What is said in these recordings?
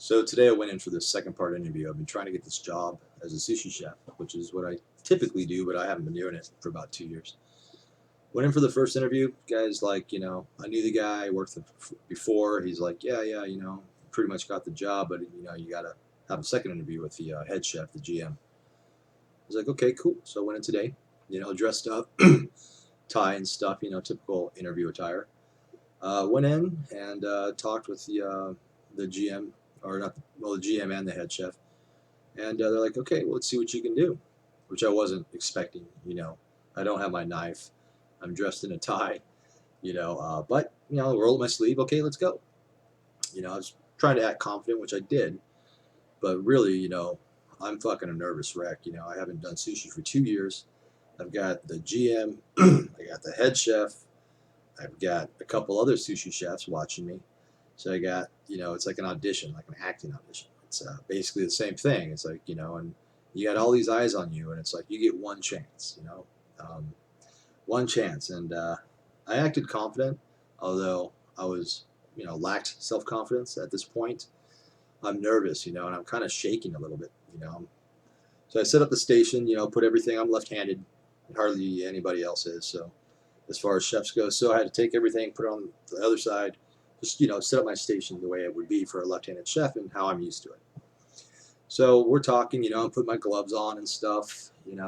So today I went in for this second part interview. I've been trying to get this job as a sushi chef, which is what I typically do, but I haven't been doing it for about 2 years. Went in for the first interview. Guy's like, I knew the guy, worked before. He's like, yeah, pretty much got the job, but you got to have a second interview with the head chef, the GM. I was like, okay, cool. So I went in today, dressed up, tie and stuff, typical interview attire. Went in and talked with the GM, or not, well, the GM and the head chef, and they're like, okay, well, let's see what you can do, which I wasn't expecting. I don't have my knife. I'm dressed in a tie, but roll up my sleeve. Okay, let's go. I was trying to act confident, which I did, but really, I'm fucking a nervous wreck. I haven't done sushi for 2 years. I've got the GM, I got the head chef, I've got a couple other sushi chefs watching me. So I got, it's like an audition, like an acting audition. It's basically the same thing. It's like, and you got all these eyes on you, and it's like you get one chance, one chance. And I acted confident, although I was, lacked self confidence at this point. I'm nervous, and I'm kind of shaking a little bit. So I set up the station, put everything. I'm left handed, hardly anybody else is. So as far as chefs go, so I had to take everything, put it on the other side, just set up my station the way it would be for a left-handed chef and how I'm used to it. So we're talking, I'm putting my gloves on and stuff, and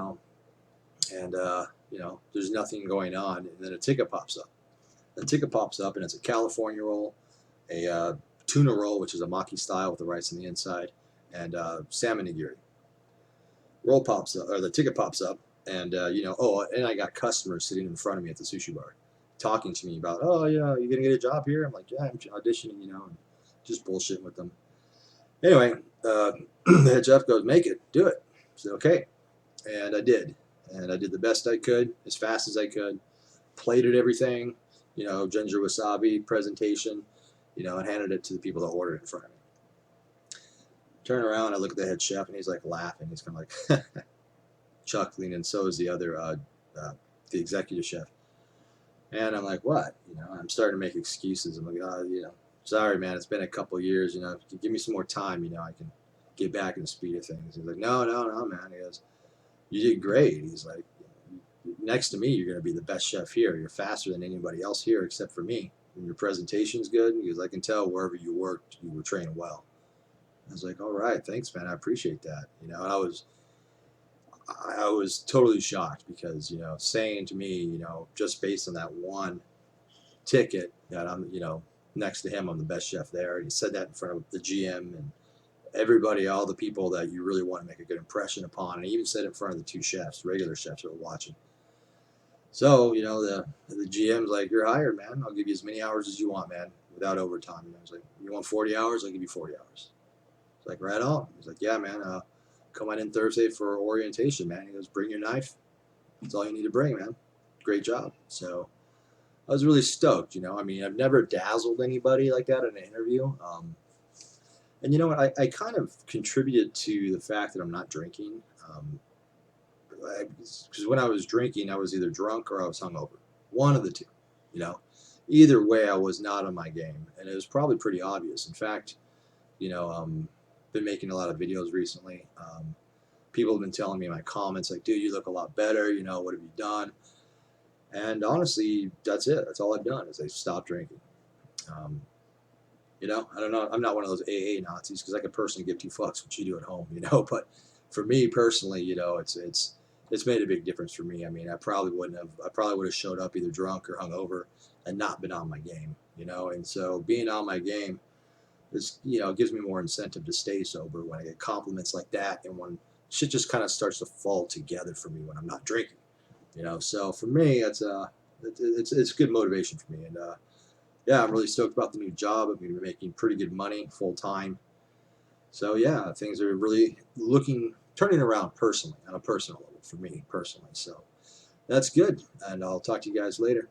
there's nothing going on, and then a ticket pops up. The ticket pops up, and it's a California roll, a tuna roll, which is a maki style with the rice on the inside, and salmon nigiri. Roll pops up, or the ticket pops up, and and I got customers sitting in front of me at the sushi bar, talking to me about, oh, you gonna get a job here? I'm like, yeah, I'm auditioning, and just bullshitting with them. Anyway, the head chef goes, make it, do it. I said, okay, and I did, and I did the best I could, as fast as I could, plated everything, ginger wasabi presentation, and handed it to the people that ordered in front of me. Turn around, I look at the head chef, and he's like laughing. He's kind of like chuckling, and so is the other, the executive chef. And I'm like, what? I'm starting to make excuses. I'm like, sorry, man, it's been a couple of years. Give me some more time. I can get back in the speed of things. He's like, no, man. He goes, you did great. He's like, next to me, you're going to be the best chef here. You're faster than anybody else here except for me. And your presentation's good. Because I can tell wherever you worked, you were trained well. I was like, all right, thanks, man. I appreciate that. And I was totally shocked because, saying to me, just based on that one ticket that I'm, next to him, I'm the best chef there. And he said that in front of the GM and everybody, all the people that you really want to make a good impression upon. And he even said it in front of the two chefs, regular chefs that were watching. So, the GM's like, you're hired, man. I'll give you as many hours as you want, man, without overtime. And I was like, you want 40 hours? I'll give you 40 hours. It's like, right on. He's like, yeah, man, come on in Thursday for orientation, man. He goes, bring your knife. That's all you need to bring, man. Great job. So I was really stoked, I've never dazzled anybody like that in an interview. And you know what? I kind of contributed to the fact that I'm not drinking. Because when I was drinking, I was either drunk or I was hungover. One of the two, Either way, I was not on my game. And it was probably pretty obvious. In fact, been making a lot of videos recently. People have been telling me in my comments, like, dude, you look a lot better. What have you done? And honestly, that's it. That's all I've done is I stopped drinking. I don't know. I'm not one of those AA Nazis because I could personally give two fucks what you do at home, But for me personally, it's made a big difference for me. I probably wouldn't have. I probably would have showed up either drunk or hungover and not been on my game, And so being on my game is, gives me more incentive to stay sober when I get compliments like that and when shit just kind of starts to fall together for me when I'm not drinking. So for me, it's good motivation for me, and yeah, I'm really stoked about the new job. I'm going to be making pretty good money full time. So yeah, things are really turning around personally on a personal level for me personally. So that's good, and I'll talk to you guys later.